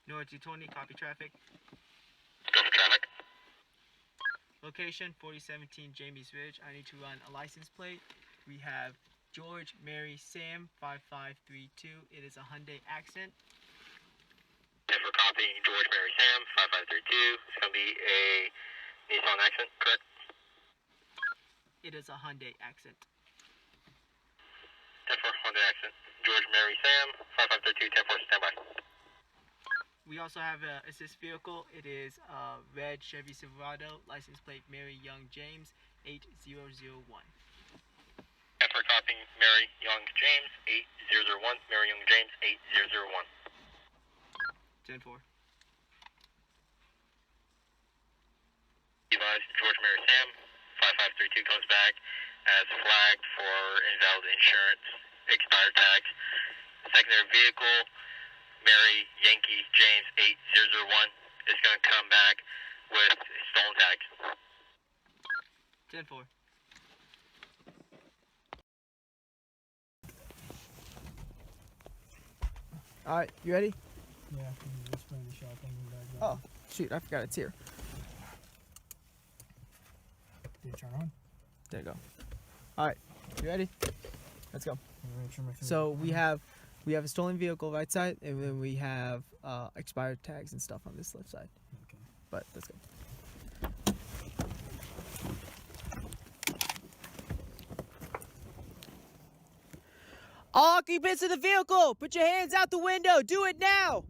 North 220, copy traffic. Go for traffic. Location 4017 Jamie's Ridge. I need to run a license plate. We have George Mary Sam 5532. It is a Hyundai Accent. And for copy, George Mary Sam 5532. It's going to be a Nissan Accent, correct? It is a Hyundai Accent. And for Honda Accent, George Mary Sam 5532. 10-4, standby. We also have an assist vehicle. It is a red Chevy Silverado, license plate Mary Young James 8001. And for copy, Mary Young James 8001. Mary Young James 8001. 10-4. Advised, George Mary Sam 5532 comes back as flagged for invalid insurance, expired tax. Secondary vehicle, Mary Yankee James 8001 is going to come back with stolen tags. 10-4. Alright, you ready? Yeah, I'm just putting the shotgun in the bag. Oh, shoot, I forgot it's here. Did it turn on? There you go. Alright, you ready? Let's go. Make sure my finger- So we have a stolen vehicle right side, and then we have expired tags and stuff on this left side. Okay. But let's go. All occupants of the vehicle, put your hands out the window. Do it now.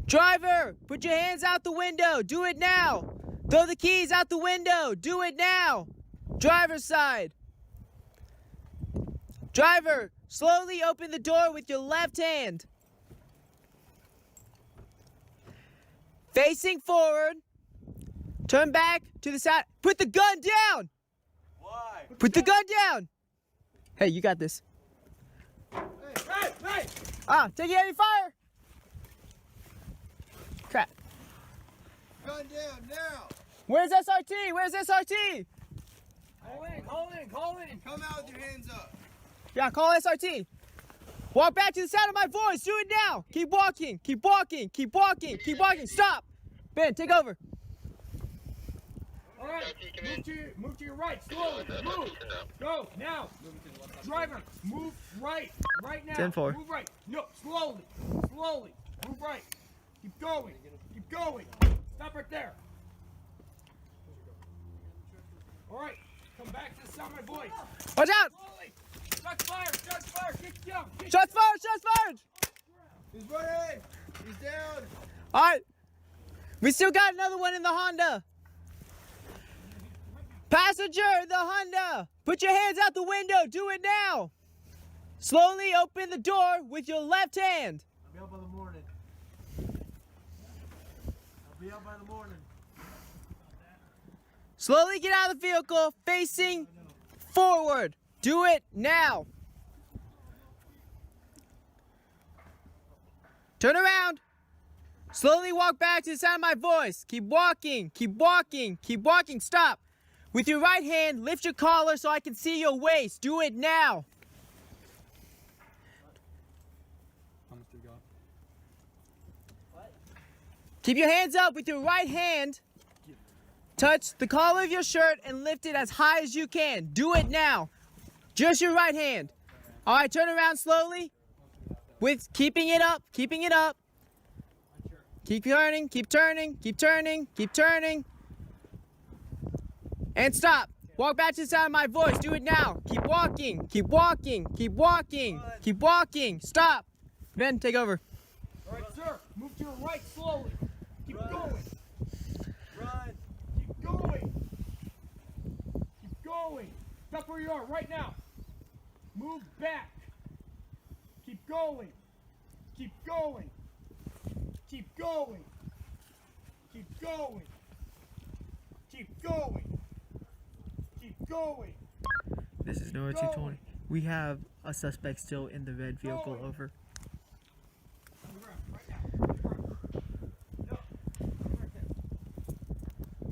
Driver, put your hands out the window. Do it now. Throw the keys out the window. Do it now. Driver's side. Driver, slowly open the door with your left hand. Facing forward. Turn back to the side. Put the gun down. Why? Put the gun down. Hey, you got this. Hey! Take heavy fire. Crap. Gun down now! Where's SRT? Where's SRT? Call in! Come out with your hands up! Yeah, call SRT. Walk back to the sound of my voice. Do it now. Keep walking. Keep walking. Keep walking. Keep walking. Stop. Ben, take over. All right, move to your right, slowly, move, go, now, driver, move right now, 10-4. move right, no, slowly, move right, keep going, stop right there. All right, come back to the sound of my voice, Watch out. slowly, shots fired, get down, Shots fired. Shots fired. He's running! He's down! All right. We still got another one in the Honda. Passenger in the Honda. Put your hands out the window. Do it now. Slowly open the door with your left hand. I'll be out by the morning. Slowly get out of the vehicle, facing forward. Do it now. Turn around. Slowly walk back to the sound of my voice. Keep walking, keep walking, keep walking. Stop. With your right hand, lift your collar so I can see your waist. Do it now. How much do we got? Keep your hands up with your right hand. Touch the collar of your shirt and lift it as high as you can. Do it now. Just your right hand. All right, turn around slowly. With keeping it up, keeping it up. Keep turning, keep turning, keep turning, keep turning. And stop. Walk back to the sound of my voice. Do it now. Keep walking, keep walking, keep walking, keep walking. Stop. Ben, take over. all right, sir, move to your right, slowly, keep going, Run! keep going, stop where you are right now, move back, keep going, keep going, keep going, keep going, keep going, keep going. This is Nora 220. We have a suspect still in the red vehicle. Over. Right now. No. Right there.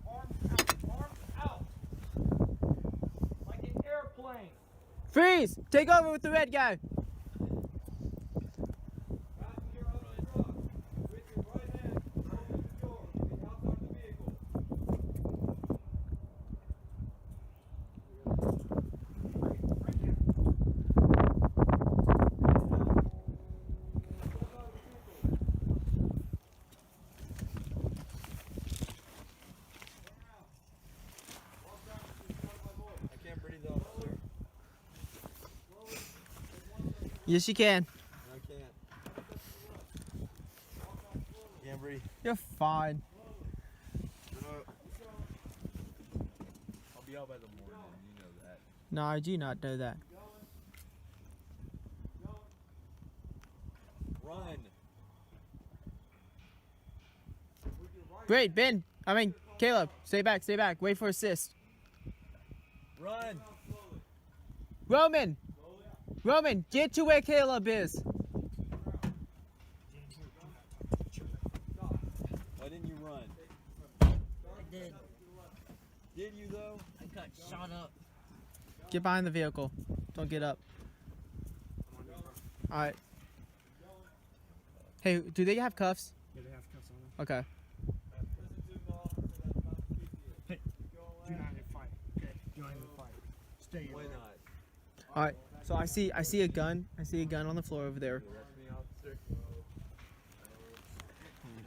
Arms out. Like an airplane. Freeze! Take over with the red guy. Yes, you can. I can't. Can't breathe. You're fine. I'll be out by the morning, you know that. No, I do not know that. Run. Great, Ben. Caleb, stay back, stay back. Wait for assist. Run. Roman, get to where Caleb is. Why didn't you run? I did. Did you though? I got shot up. Get behind the vehicle. Don't get up. All right. Hey, do they have cuffs? Yeah, they have cuffs on them. Okay. Do not fight. Okay. Do not fight. Stay Why here. not? All right. So I see a gun. I see a gun on the floor over there. Arrest me, officer.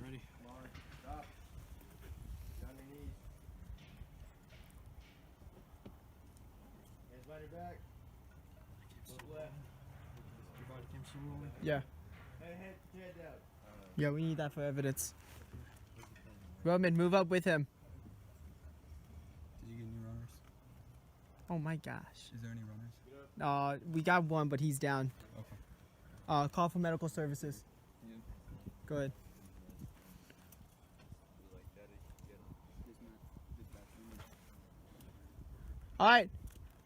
Ready? Stop. Down your knees. Hands behind your back. Look left. Your body cam still rolling. Yeah. Head down. Yeah, we need that for evidence. Roman, move up with him. Did you get any runners? Oh my gosh. Is there any runners? We got one, but he's down. Okay. Call for medical services. Yeah. Go ahead. All right.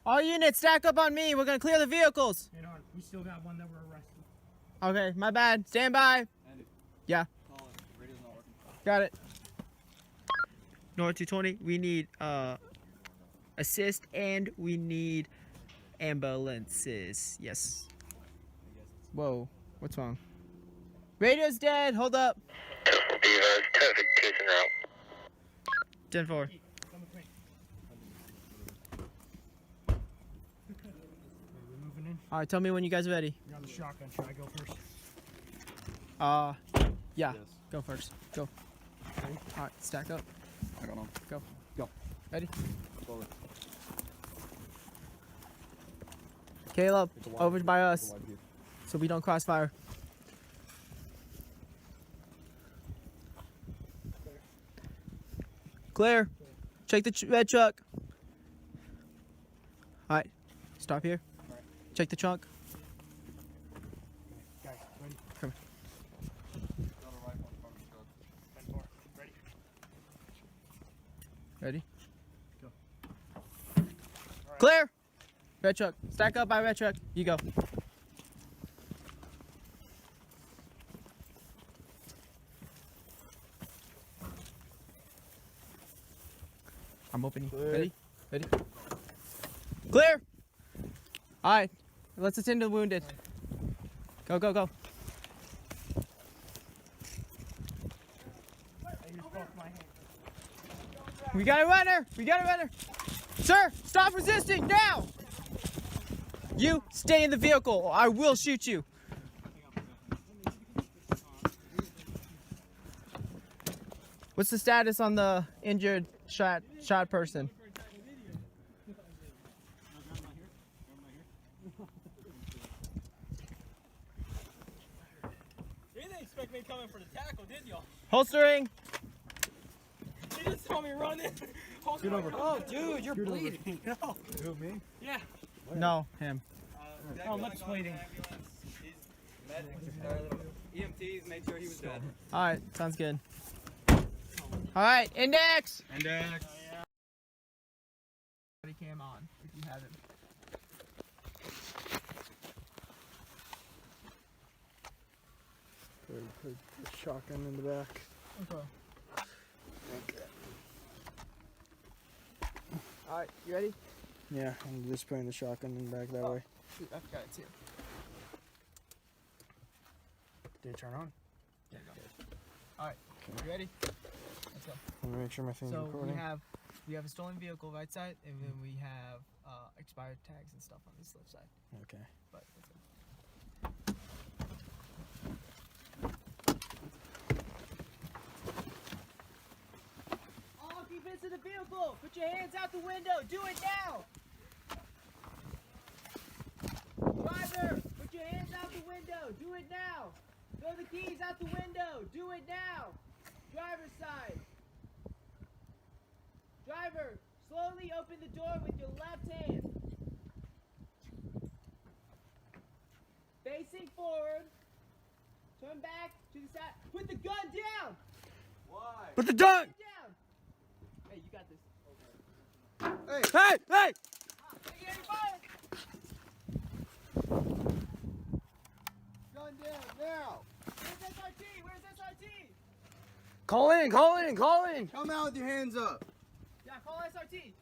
All units, stack up on me. We're gonna clear the vehicles. Hang on. We still got one that we're arrested. Okay, my bad. Stand by. Yeah. Colin, radio's not working. Got it. North 220, we need assist and we need ambulances. Yes. Whoa, what's wrong? Radio's dead. Hold up. Divas, 1052's en route. 10-4. Come with me. We're moving in. All right, tell me when you guys are ready. You're on the shotgun. Should I go first? Yeah. Yes. Go first. Go. Ready? All right, stack up. I got on. Go. Go. Ready? Forward. Caleb, It's a wide over view. by It's us, a wide view. so we don't crossfire. Clear. Check the red truck. All right, stop here. All right. Check the trunk. Guys, ready? Come. Got a rifle in front of the truck. 10-4. Ready? Ready? Go. Clear. Red truck. Stack up by red truck. You go. I'm opening. Clear. Ready? Ready? Clear. All right. Let's attend to the wounded. Go, go, go. We got a runner. We got a runner. Sir, stop resisting now. You stay in the vehicle or I will shoot you. What's the status on the injured shot person? You didn't expect me coming for the tackle, did y'all? Holstering. You just saw me running. Get over. Oh, dude, you're bleeding. No. Who, me? Yeah. No, him. Oh, lips bleeding. EMTs made sure he was dead. All right, sounds good. All right, index. Index. Body cam on if you have it. Put the shotgun in the back. Okay. All right, you ready? Yeah, I'm just putting the shotgun in the back that way. Shoot, I forgot it too. Did it turn on? Yeah, go. All right, you ready? Let's go. Let me make sure my thing's So recording. we have a stolen vehicle right side, and then we have expired tags and stuff on this left side. Okay. But let's go. Occupants of the vehicle, put your hands out the window. Do it now. Driver, put your hands out window. Do it now. Throw the keys out the window. Do it now. Driver's side. Driver, slowly open the door with your left hand. Facing forward. Turn back to the side. Put the gun down. Why? Put the gun. Down. Hey, you got this. Hey, hey! Hey, you fire. Gun down now. Where's SRT? Where's SRT? Call in, call in, call in. Come out with your hands up. Yeah, call SRT.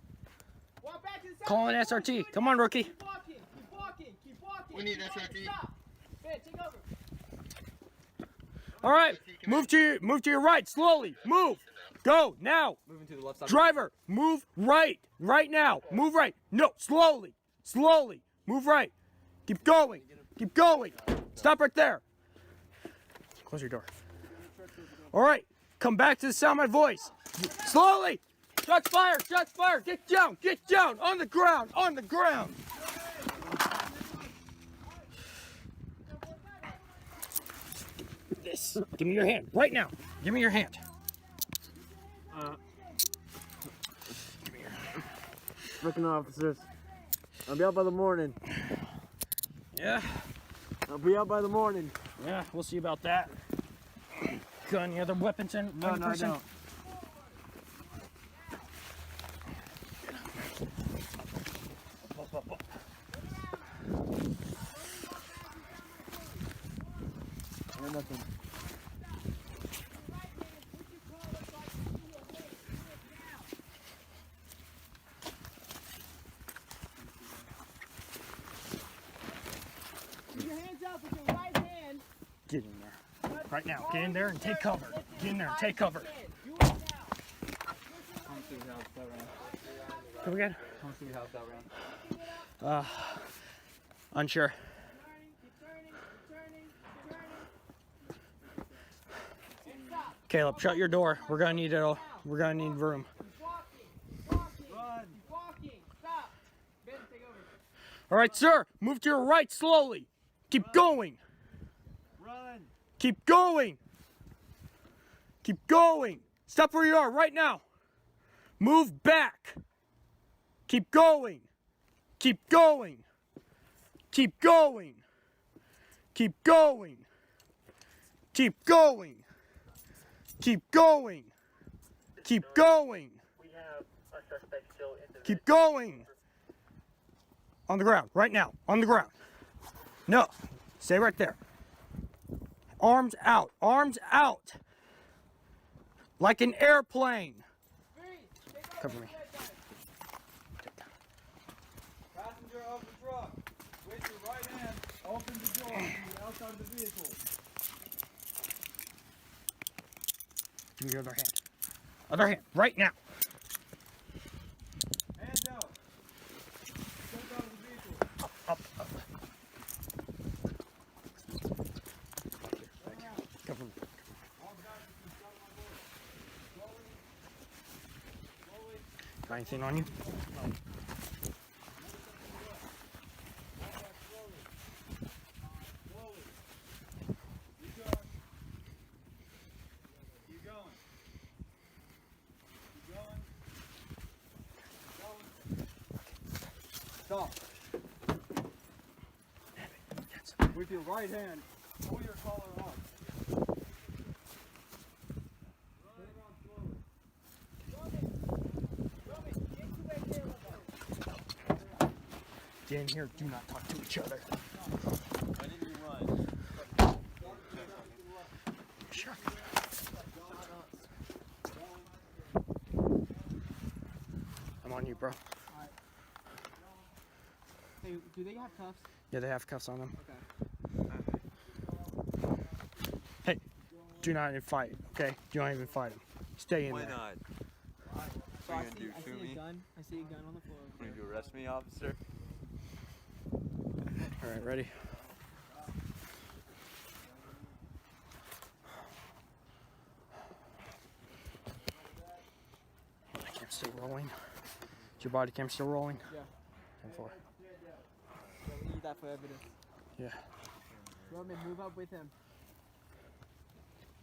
Walk back to the side. Calling SRT. Come on, rookie. Keep walking. Keep walking. Keep walking. We need Keep walking. SRT. Stop. Ben, take over. All right, move to your right, slowly. Move. Go now. Moving to the left side. Driver, move right. Right now. Move right. No, slowly. Slowly. Move right. Keep going. Keep going. Stop right there. Close your door. All right, come back to the sound of my voice. Slowly. Shots fired. Shots fired. Get down. Get down. On the ground. On the ground. This. Give me your hand. Right now. Give me your hand. Freaking officers. I'll be out by the morning. Yeah. I'll be out by the morning. Yeah, we'll see about that. Got any other weapons in? No, I person? don't. Nothing. Put your hands up with your right hand. Get in there. Right now. Get in there and take cover. Get in there and take cover. Do it now. Come again? How much do we have that round? Unsure. Keep turning. Keep turning. Keep turning. And stop. Caleb, shut your door. We're gonna need it. We're gonna need room. Keep walking. Keep walking. Keep walking. Stop. Ben, take over. All right, sir. Move to your right slowly. Keep going. Run! Keep going. Keep going. Stop where you are right now. Move back. Keep going. Keep going. Keep going. Keep going. Keep going. Keep going. Keep going. We have a suspect still in the Keep going. On the ground, right now. On the ground. No. Stay right there. Arms out. Arms out. Like an airplane. Cover me. Passenger of the truck. With your right hand, open the door to the outside of the vehicle. Give me your other hand. Other hand, right now. Hands out. Step out of the vehicle. Up. Cover me. Got anything on you? Keep going. Keep going. Stop. With your right hand, pull your collar up. Get in here. Do not talk to each other. Why didn't you run? Sure. I'm on you, bro. Hey, do they have cuffs? Yeah, they have cuffs on them. Okay. Hey, do not even fight, okay? Do not even fight them. Stay in Why there. not? So What are you gonna do, I shoot see me? a gun. I see a gun on the floor. Going to arrest me, officer? All right, ready? Body cam still rolling. Is your body cam still rolling? Yeah. 10-4. Yeah, we need that for evidence. Yeah. Roman, move up with him.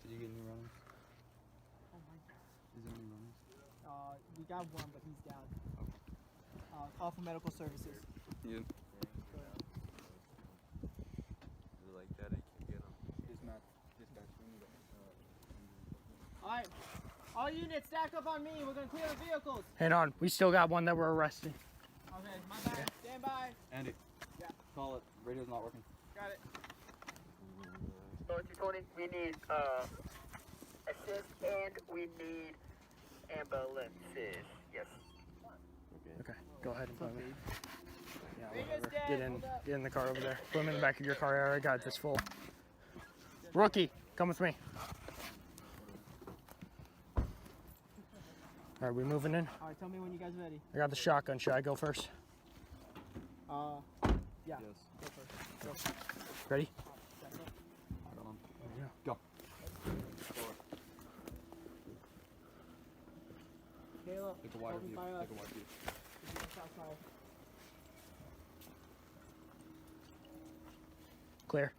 Did you get any runners? Oh my God. Is there any runners? We got one, but he's down. Call for medical services. Yeah. Is it like that? I can't get them. Dispatch. Alright, all units stack up on me. We're gonna clear the vehicles. Hang on. We still got one that we're arresting. Okay, my bad. Stand by. Andy. Yeah. Call it. Radio's not working. Got it. 220, we need assist and we need ambulances. Yes. Okay. Go ahead and put him in. Yeah, Radio's whatever. dead. Get in. Hold up. Get in the car over there. Put him in the back of your car. I already got this full. Rookie, come with me. All right, we moving in? Alright, tell me when you guys are ready. I got the shotgun. Should I go first? Yeah. Yes. Go first. Ready? Stack up. I got them. Yeah. Go. Caleb, Take a wider open view. fire. Take a wide view. Shot fire. Clear.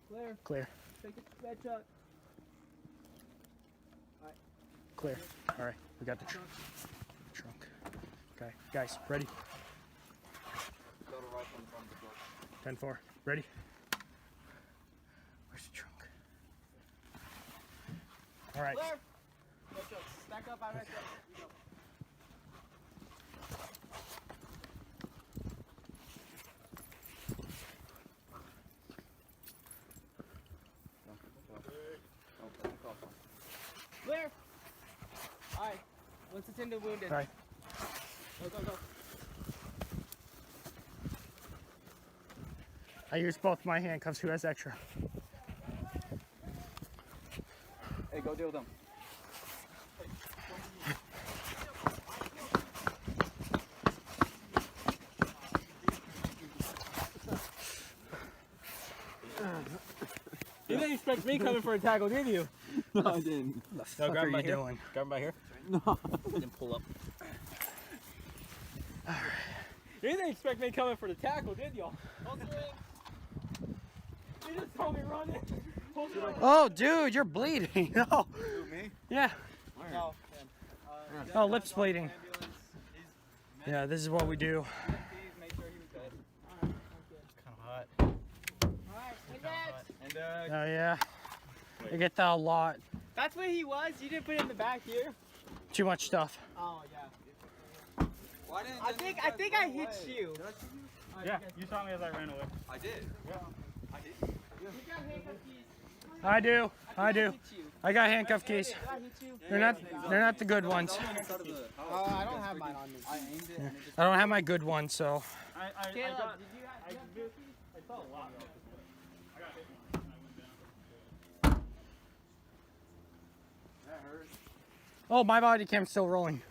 Clear. Clear. Take the red truck. Clear. All right, we got the trunk. Okay, guys, ready? Go to right in front of the truck. 10-4. Ready? Where's the trunk? All right. Clear. Red truck. Stack up by red truck. You go. Clear. Alright. Let's attend to wounded. All right. Go. I used both my handcuffs. Who has extra? Hey, go deal with them. You didn't expect me coming for a tackle, did you? No, I didn't. What the fuck are you doing? Grab him by here. No. Then pull up. You didn't expect me coming for the tackle, did y'all? You just told me run it. Oh, dude, you're bleeding. No. Me? Yeah. No. Oh, lips bleeding. Yeah, this is what we do. Make sure he was good. Kind of hot. Alright, and next. Oh yeah. I get that a lot. That's where he was. You didn't put it in the back here. Too much stuff. Oh yeah. Why didn't I think I hit you. Yeah, you saw me as I ran away. I did. Yeah. I did. You got handcuff keys. I do. I do. hit you. I got handcuff keys. Did I hit you? They're not the good ones. Oh, I don't have mine on me. I aimed it and it just I don't have my good ones, so. I Caleb, got, did you have I handcuff did- keys? I saw a lot. I got hit once and I went down. that hurt. Oh, my body cam's still rolling.